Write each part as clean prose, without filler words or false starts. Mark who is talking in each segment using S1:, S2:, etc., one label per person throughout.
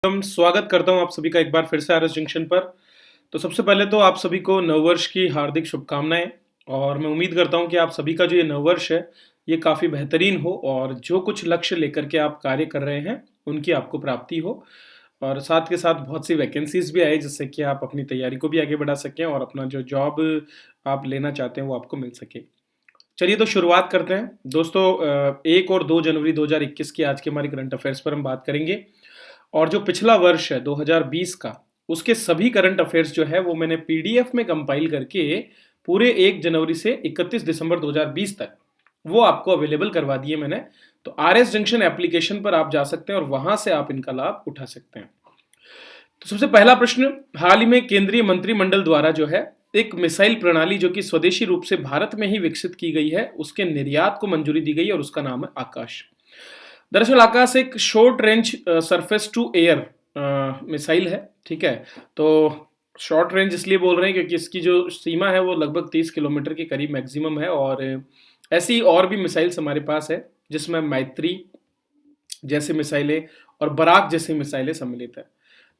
S1: स्वागत करता हूँ आप सभी का एक बार फिर से आरएस जंक्शन पर। तो सबसे पहले तो आप सभी को नववर्ष की हार्दिक शुभकामनाएं और मैं उम्मीद करता हूँ कि आप सभी का जो ये नववर्ष है ये काफ़ी बेहतरीन हो और जो कुछ लक्ष्य लेकर के आप कार्य कर रहे हैं उनकी आपको प्राप्ति हो और साथ के साथ बहुत सी वैकेंसीज भी आए जिससे कि आप अपनी तैयारी को भी आगे बढ़ा सकें और अपना जो जॉब आप लेना चाहते हैं वो आपको मिल सके। चलिए तो शुरुआत करते हैं दोस्तों। 1 और 2 जनवरी 2021 की आज की हमारी करंट अफेयर्स पर हम बात करेंगे और जो पिछला वर्ष है 2020 का उसके सभी करंट अफेयर्स जो है वो मैंने पीडीएफ में कंपाइल करके पूरे 1 जनवरी से 31 दिसंबर 2020 तक वो आपको अवेलेबल करवा दिए मैंने। तो आर एस जंक्शन एप्लीकेशन पर आप जा सकते हैं और वहां से आप इनका लाभ उठा सकते हैं। तो सबसे पहला प्रश्न, हाल ही में केंद्रीय मंत्रिमंडल द्वारा जो है एक मिसाइल प्रणाली जो कि स्वदेशी रूप से भारत में ही विकसित की गई है उसके निर्यात को मंजूरी दी गई और उसका नाम है आकाश। दरअसल आकाश एक short range surface to air missile है, ठीक है। तो शॉर्ट रेंज इसलिए बोल रहे हैं क्योंकि इसकी जो सीमा है वो लगभग 30 किलोमीटर के करीब मैक्सिमम है और ऐसी और भी मिसाइल्स हमारे पास है जिसमें मैत्री जैसे मिसाइलें और बराक जैसी मिसाइलें सम्मिलित है।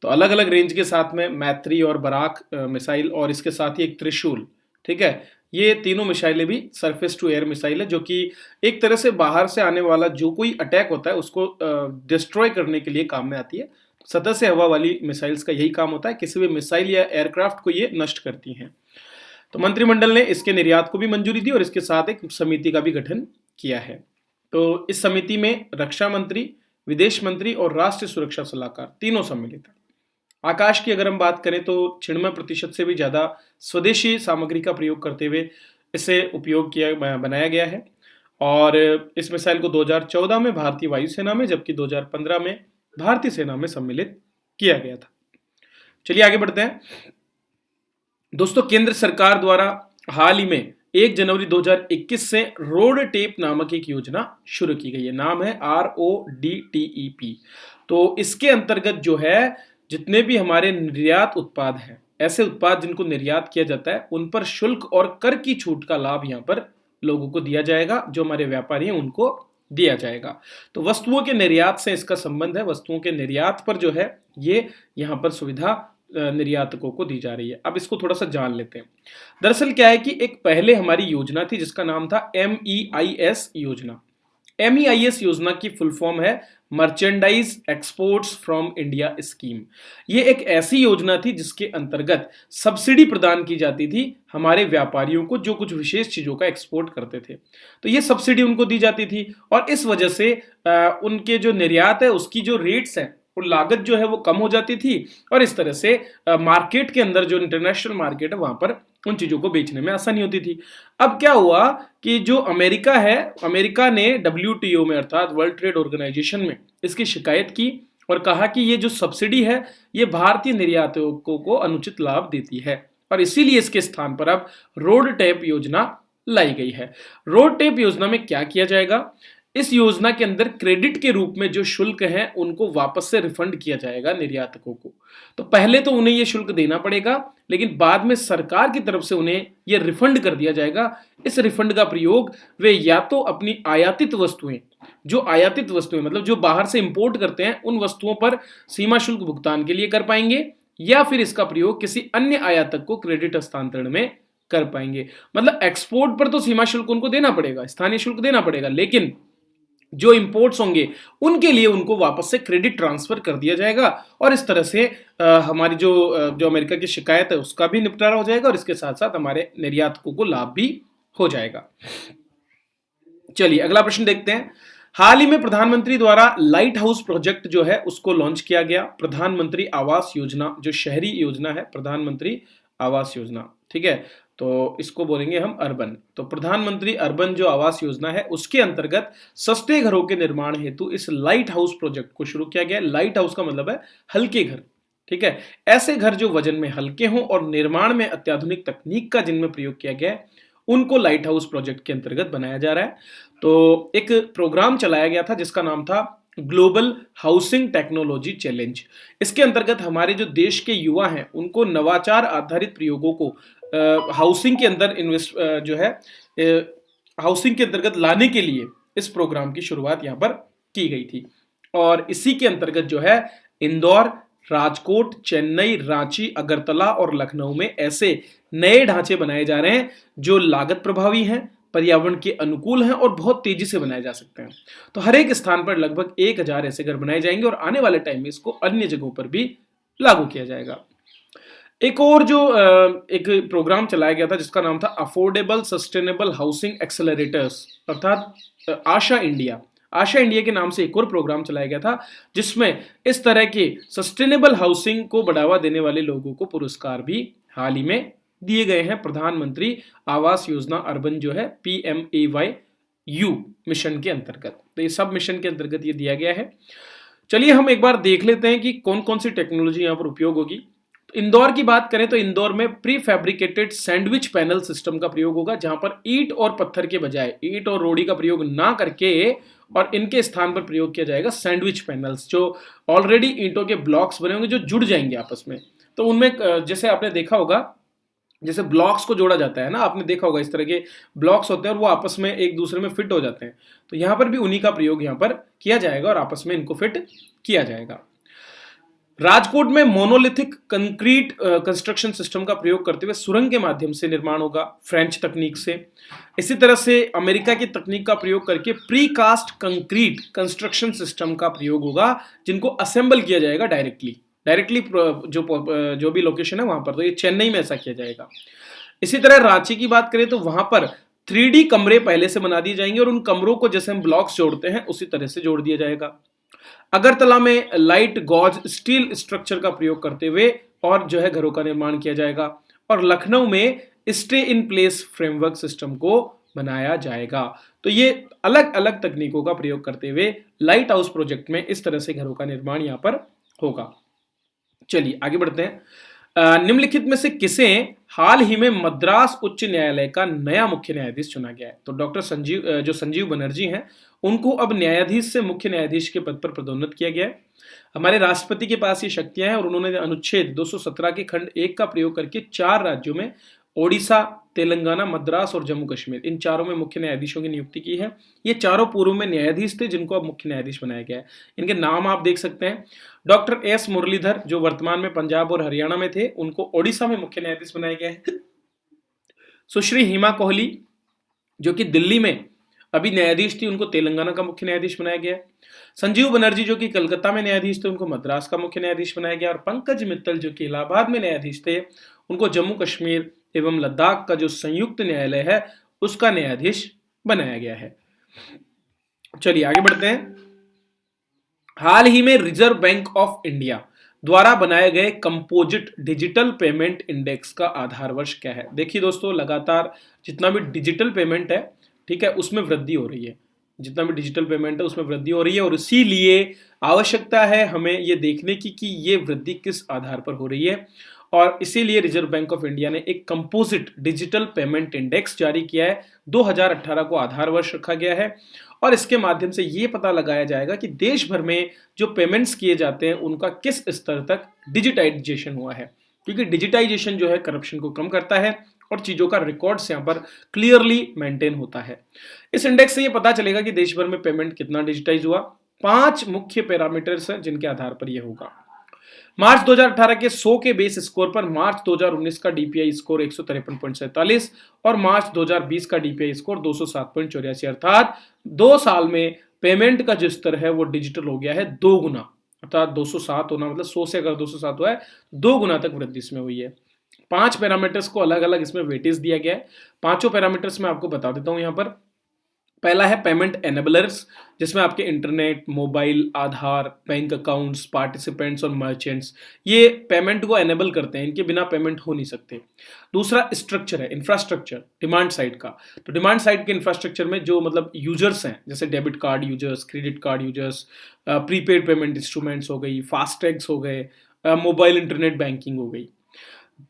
S1: तो अलग अलग रेंज के साथ में मैत्री और बराक मिसाइल और इसके साथ ही एक त्रिशूल, ठीक है, ये तीनों मिसाइलें भी सरफेस टू एयर मिसाइल है जो कि एक तरह से बाहर से आने वाला जो कोई अटैक होता है उसको डिस्ट्रॉय करने के लिए काम में आती है। सतह से हवा वाली मिसाइल्स का यही काम होता है, किसी भी मिसाइल या एयरक्राफ्ट को ये नष्ट करती हैं। तो मंत्रिमंडल ने इसके निर्यात को भी मंजूरी दी और इसके साथ एक समिति का भी गठन किया है। तो इस समिति में रक्षा मंत्री, विदेश मंत्री और राष्ट्रीय सुरक्षा सलाहकार तीनों सम्मिलित है। आकाश की अगर हम बात करें तो 96% से भी ज़्यादा स्वदेशी सामग्री का प्रयोग करते हुए इसे उपयोग किया बनाया गया है और इस मिसाइल को 2014 में भारतीय वायुसेना में जबकि 2015 में भारतीय सेना में सम्मिलित किया गया था। चलिए आगे बढ़ते हैं दोस्तों। केंद्र सरकार द्वारा हाल ही में 1 जनवरी 2021 से रोड टेप नामक एक योजना शुरू की गई है। नाम है RODTEP। तो इसके अंतर्गत जो है जितने भी हमारे निर्यात उत्पाद हैं, ऐसे उत्पाद जिनको निर्यात किया जाता है उन पर शुल्क और कर की छूट का लाभ यहाँ पर लोगों को दिया जाएगा, जो हमारे व्यापारी हैं उनको दिया जाएगा। तो वस्तुओं के निर्यात से इसका संबंध है, वस्तुओं के निर्यात पर जो है ये यहाँ पर सुविधा निर्यातकों को दी जा रही है। अब इसको थोड़ा सा जान लेते हैं। दरअसल क्या है कि एक पहले हमारी योजना थी जिसका नाम था MEIS योजना। MEIS योजना की फुल फॉर्म है merchandise exports from India scheme. ये एक ऐसी योजना थी जिसके अंतर्गत सब्सिडी प्रदान की जाती थी हमारे व्यापारियों को जो कुछ विशेष चीजों का एक्सपोर्ट करते थे। तो ये सब्सिडी उनको दी जाती थी और इस वजह से उनके जो निर्यात है उसकी जो रेट्स है और लागत जो है वो कम हो जाती थी और इस तरह से मार्केट के अंदर जो इंटरनेशनल मार्केट है वहां पर उन चीजों को बेचने में आसानी होती थी। अब क्या हुआ कि जो अमेरिका है, अमेरिका ने WTO में अर्थात वर्ल्ड ट्रेड ऑर्गेनाइजेशन में इसकी शिकायत की और कहा कि ये जो सब्सिडी है ये भारतीय निर्यातकों को अनुचित लाभ देती है और इसीलिए इसके स्थान पर अब रोड टेप योजना लाई गई है। रोड टेप योजना में क्या किया जाएगा, इस योजना के अंदर क्रेडिट के रूप में जो शुल्क हैं उनको वापस से रिफंड किया जाएगा निर्यातकों को। तो पहले तो उन्हें ये शुल्क देना पड़ेगा लेकिन बाद में सरकार की तरफ से उन्हें ये रिफंड कर दिया जाएगा। इस रिफंड का प्रयोग वे या तो अपनी आयातित वस्तुएं, जो आयातित वस्तुएं मतलब जो बाहर से इंपोर्ट करते हैं उन वस्तुओं पर सीमा शुल्क भुगतान के लिए कर पाएंगे या फिर इसका प्रयोग किसी अन्य आयातक को क्रेडिट हस्तांतरण में कर पाएंगे। मतलब एक्सपोर्ट पर तो सीमा शुल्क उनको देना पड़ेगा, स्थानीय शुल्क देना पड़ेगा, लेकिन जो इंपोर्ट्स होंगे उनके लिए उनको वापस से क्रेडिट ट्रांसफर कर दिया जाएगा और इस तरह से हमारी जो अमेरिका की शिकायत है उसका भी निपटारा हो जाएगा और इसके साथ साथ हमारे निर्यातकों को लाभ भी हो जाएगा। चलिए अगला प्रश्न देखते हैं। हाल ही में प्रधानमंत्री द्वारा लाइट हाउस प्रोजेक्ट जो है उसको लॉन्च किया गया। प्रधानमंत्री आवास योजना जो शहरी योजना है, प्रधानमंत्री आवास योजना, ठीक है, तो इसको बोलेंगे हम अर्बन। तो प्रधानमंत्री अर्बन जो आवास योजना है उसके अंतर्गत सस्ते घरों के निर्माण हेतु इस लाइट हाउस प्रोजेक्ट को शुरू किया गया। लाइट हाउस का मतलब है हल्के घर, ठीक है, ऐसे घर जो वजन में हल्के हों और निर्माण में अत्याधुनिक तकनीक का जिनमें प्रयोग किया गया है उनको लाइट हाउस प्रोजेक्ट के अंतर्गत बनाया जा रहा है। तो एक प्रोग्राम चलाया गया था जिसका नाम था ग्लोबल हाउसिंग टेक्नोलॉजी चैलेंज। इसके अंतर्गत हमारे जो देश के युवा हैं उनको नवाचार आधारित प्रयोगों को हाउसिंग के अंदर इन्वेस्ट जो है हाउसिंग के अंतर्गत लाने के लिए इस प्रोग्राम की शुरुआत यहाँ पर की गई थी और इसी के अंतर्गत जो है इंदौर, राजकोट, चेन्नई, रांची, अगरतला और लखनऊ में ऐसे नए ढांचे बनाए जा रहे हैं जो लागत प्रभावी हैं, पर्यावरण के अनुकूल हैं और बहुत तेजी से बनाए जा सकते हैं। तो हर एक स्थान पर लगभग 1000 ऐसे घर बनाए जाएंगे और आने वाले टाइम में इसको अन्य जगहों पर भी लागू किया जाएगा। एक और जो एक प्रोग्राम चलाया गया था जिसका नाम था अफोर्डेबल सस्टेनेबल हाउसिंग एक्सेलरेटर्स, अर्थात आशा इंडिया। आशा इंडिया के नाम से एक और प्रोग्राम चलाया गया था जिसमें इस तरह के सस्टेनेबल हाउसिंग को बढ़ावा देने वाले लोगों को पुरस्कार भी हाल ही में दिए गए हैं। प्रधानमंत्री आवास योजना अर्बन जो है PMAYU मिशन के अंतर्गत, तो ये सब मिशन के अंतर्गत ये दिया गया है। चलिए हम एक बार देख लेते हैं कि कौन कौन सी टेक्नोलॉजी यहाँ पर उपयोग होगी। इंदौर की बात करें तो इंदौर में pre fabricated sandwich panel system का प्रयोग होगा, जहां पर ईंट और पत्थर के बजाय ईंट और रोड़ी का प्रयोग ना करके और इनके स्थान पर प्रयोग किया जाएगा सैंडविच पैनल्स, जो ऑलरेडी ईंटों के ब्लॉक्स बने होंगे जो जुड़ जाएंगे आपस में। तो उनमें जैसे आपने देखा होगा, जैसे ब्लॉक्स को जोड़ा जाता है ना, आपने देखा होगा इस तरह के ब्लॉक्स होते हैं और वो आपस में एक दूसरे में फिट हो जाते हैं। तो यहां पर भी उन्हीं का प्रयोग यहां पर किया जाएगा और आपस में इनको फिट किया जाएगा। राजकोट में मोनोलिथिक कंक्रीट कंस्ट्रक्शन सिस्टम का प्रयोग करते हुए सुरंग के माध्यम से निर्माण होगा फ्रेंच तकनीक से। इसी तरह से अमेरिका की तकनीक का प्रयोग करके प्रीकास्ट कंक्रीट कंस्ट्रक्शन सिस्टम का प्रयोग होगा, जिनको असेंबल किया जाएगा डायरेक्टली जो भी लोकेशन है वहां पर। तो ये चेन्नई में ऐसा किया जाएगा। इसी तरह रांची की बात करें तो वहां पर 3D कमरे पहले से बना दिए जाएंगे और उन कमरों को जैसे हम ब्लॉक्स जोड़ते हैं उसी तरह से जोड़ दिया जाएगा। अगरतला में लाइट गॉज स्टील स्ट्रक्चर का प्रयोग करते हुए और जो है घरों का निर्माण किया जाएगा। और लखनऊ में stay in place framework system को बनाया जाएगा। तो ये अलग अलग तकनीकों का प्रयोग करते हुए लाइट हाउस प्रोजेक्ट में इस तरह से घरों का निर्माण यहां पर होगा। चलिए आगे बढ़ते हैं। निम्नलिखित में से किसे हाल ही में मद्रास उच्च न्यायालय का नया मुख्य न्यायाधीश चुना गया है? तो डॉक्टर संजीव बनर्जी हैं, उनको अब न्यायाधीश से मुख्य न्यायाधीश के पद पर पदोन्नत किया गया है। हमारे राष्ट्रपति के पास ये शक्तियां हैं और उन्होंने अनुच्छेद 217 के खंड 1 का प्रयोग करके 4 राज्यों में ओडिशा, तेलंगाना, मद्रास और जम्मू कश्मीर, इन चारों में मुख्य न्यायाधीशों की नियुक्ति की है। ये चारों पूर्व में न्यायाधीश थे जिनको अब मुख्य न्यायाधीश बनाया गया है। इनके नाम आप देख सकते हैं। डॉक्टर एस मुरलीधर जो वर्तमान में पंजाब और हरियाणा में थे, उनको ओडिशा में मुख्य न्यायाधीश बनाया गया है। सुश्री हिमा कोहली जो कि दिल्ली में अभी न्यायाधीश थी, उनको तेलंगाना का मुख्य न्यायाधीश बनाया गया है। संजीव बनर्जी जो कि कलकत्ता में न्यायाधीश थे, उनको मद्रास का मुख्य न्यायाधीश बनाया गया। और पंकज मित्तल जो कि इलाहाबाद में न्यायाधीश थे, उनको जम्मू कश्मीर एवं लद्दाख का जो संयुक्त न्यायालय है उसका न्यायाधीश बनाया गया है। चलिए आगे बढ़ते हैं। हाल ही में रिजर्व बैंक ऑफ इंडिया द्वारा बनाए गए कंपोजिट डिजिटल पेमेंट इंडेक्स का आधार वर्ष क्या है? देखिए दोस्तों, लगातार जितना भी डिजिटल पेमेंट है, ठीक है, उसमें वृद्धि हो रही है। जितना भी डिजिटल पेमेंट है उसमें वृद्धि हो रही है और इसीलिए आवश्यकता है हमें ये देखने की कि ये वृद्धि किस आधार पर हो रही है। और इसीलिए रिजर्व बैंक ऑफ इंडिया ने एक कंपोजिट डिजिटल पेमेंट इंडेक्स जारी किया है। 2018 को आधार वर्ष रखा गया है और इसके माध्यम से ये पता लगाया जाएगा कि देश भर में जो पेमेंट्स किए जाते हैं उनका किस स्तर तक डिजिटाइजेशन हुआ है, क्योंकि डिजिटाइजेशन जो है करप्शन को कम करता है और चीजों का रिकॉर्ड्स यहाँ पर क्लियरली मेंटेन होता है। इस इंडेक्स से ये पता चलेगा कि देश भर में पेमेंट कितना डिजिटाइज हुआ। 5 मुख्य पैरामीटर्स हैं जिनके आधार पर यह होगा। मार्च 2018 के 100 के बेस स्कोर पर मार्च 2019 का डीपीआई स्कोर 153.47 और मार्च 2020 का डीपीआई स्कोर 207.84, अर्थात 2 साल में पेमेंट का जो स्तर है वो डिजिटल हो गया है 2 गुना, अर्थात 207 होना मतलब 100 से अगर 207 हुआ है 2 गुना तक वृद्धि इसमें हुई है। 5 पैरामीटर्स को अलग अलग इसमें वेटेज दिया गया है। पांचों पैरामीटर्स मैं आपको बता देता हूं यहाँ पर। पहला है पेमेंट एनेबलर्स, जिसमें आपके इंटरनेट, मोबाइल, आधार, बैंक अकाउंट्स, पार्टिसिपेंट्स और मर्चेंट्स ये पेमेंट को एनेबल करते हैं, इनके बिना पेमेंट हो नहीं सकते। दूसरा स्ट्रक्चर है इंफ्रास्ट्रक्चर, डिमांड साइड का। तो डिमांड साइड के इंफ्रास्ट्रक्चर में जो मतलब यूजर्स हैं, जैसे debit card users, credit card users, prepaid payment instruments हो गई, फास्टैग्स हो गए, मोबाइल इंटरनेट बैंकिंग हो गई।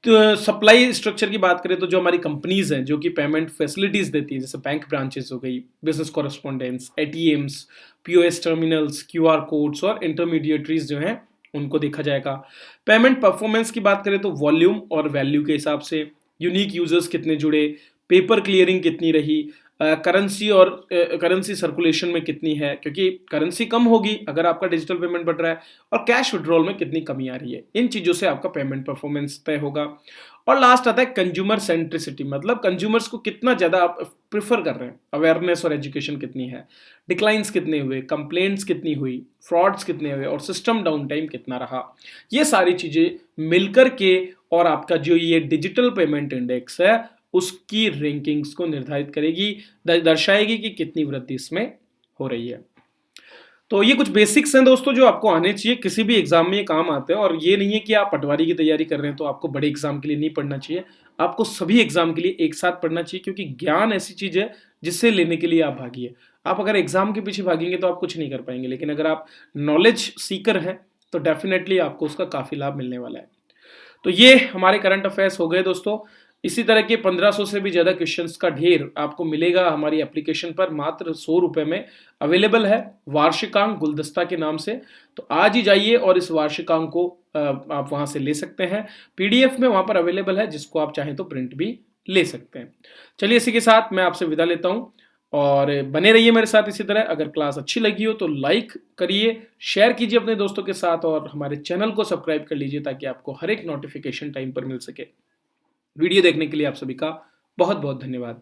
S1: तो सप्लाई स्ट्रक्चर की बात करें तो जो हमारी कंपनीज हैं जो कि पेमेंट फैसिलिटीज देती है, जैसे बैंक ब्रांचेस हो गई, business correspondents, ATMs, POS terminals, QR codes और इंटरमीडिएटरीज जो हैं उनको देखा जाएगा। पेमेंट परफॉर्मेंस की बात करें तो वॉल्यूम और वैल्यू के हिसाब से, यूनिक यूजर्स कितने जुड़े, पेपर क्लियरिंग कितनी रही, करेंसी और करेंसी सर्कुलेशन में कितनी है, क्योंकि करेंसी कम होगी अगर आपका डिजिटल पेमेंट बढ़ रहा है, और कैश विड्रॉल में कितनी कमी आ रही है। इन चीज़ों से आपका पेमेंट परफॉर्मेंस तय होगा। और लास्ट आता है कंज्यूमर सेंट्रिसिटी, मतलब कंज्यूमर्स को कितना ज़्यादा आप प्रिफर कर रहे हैं, अवेयरनेस और एजुकेशन कितनी है, डिक्लाइंस कितने हुए, कंप्लेंट्स कितनी हुई, फ्रॉड्स कितने हुए, और सिस्टम डाउन टाइम कितना रहा। ये सारी चीज़ें मिलकर के और आपका जो ये डिजिटल पेमेंट इंडेक्स है उसकी रैंकिंग्स को निर्धारित करेगी, दर्शाएगी कि कितनी वृद्धि इसमें हो रही है। तो ये कुछ बेसिक्स हैं दोस्तों जो आपको आने चाहिए, किसी भी एग्जाम में ये काम आते हैं। और ये नहीं है कि आप पटवारी की तैयारी कर रहे हैं तो आपको बड़े एग्जाम के लिए नहीं पढ़ना चाहिए, आपको सभी एग्जाम के लिए एक साथ पढ़ना चाहिए, क्योंकि ज्ञान ऐसी चीज है जिससे लेने के लिए आप भागिए। आप अगर एग्जाम के पीछे भागेंगे तो आप कुछ नहीं कर पाएंगे, लेकिन अगर आप नॉलेज सीकर हैं तो डेफिनेटली आपको उसका काफी लाभ मिलने वाला है। तो ये हमारे करंट अफेयर्स हो गए दोस्तों। इसी तरह के 1500 से भी ज़्यादा क्वेश्चंस का ढेर आपको मिलेगा हमारी एप्लीकेशन पर, मात्र 100 रुपये में अवेलेबल है, वार्षिकांक गुलदस्ता के नाम से। तो आज ही जाइए और इस वार्षिकांक को आप वहाँ से ले सकते हैं। पीडीएफ में वहाँ पर अवेलेबल है, जिसको आप चाहें तो प्रिंट भी ले सकते हैं। चलिए इसी के साथ मैं आपसे विदा लेता हूँ, और बने रहिए मेरे साथ इसी तरह। अगर क्लास अच्छी लगी हो तो लाइक करिए, शेयर कीजिए अपने दोस्तों के साथ, और हमारे चैनल को सब्सक्राइब कर लीजिए ताकि आपको हर एक नोटिफिकेशन टाइम पर मिल सके। वीडियो देखने के लिए आप सभी का बहुत बहुत धन्यवाद।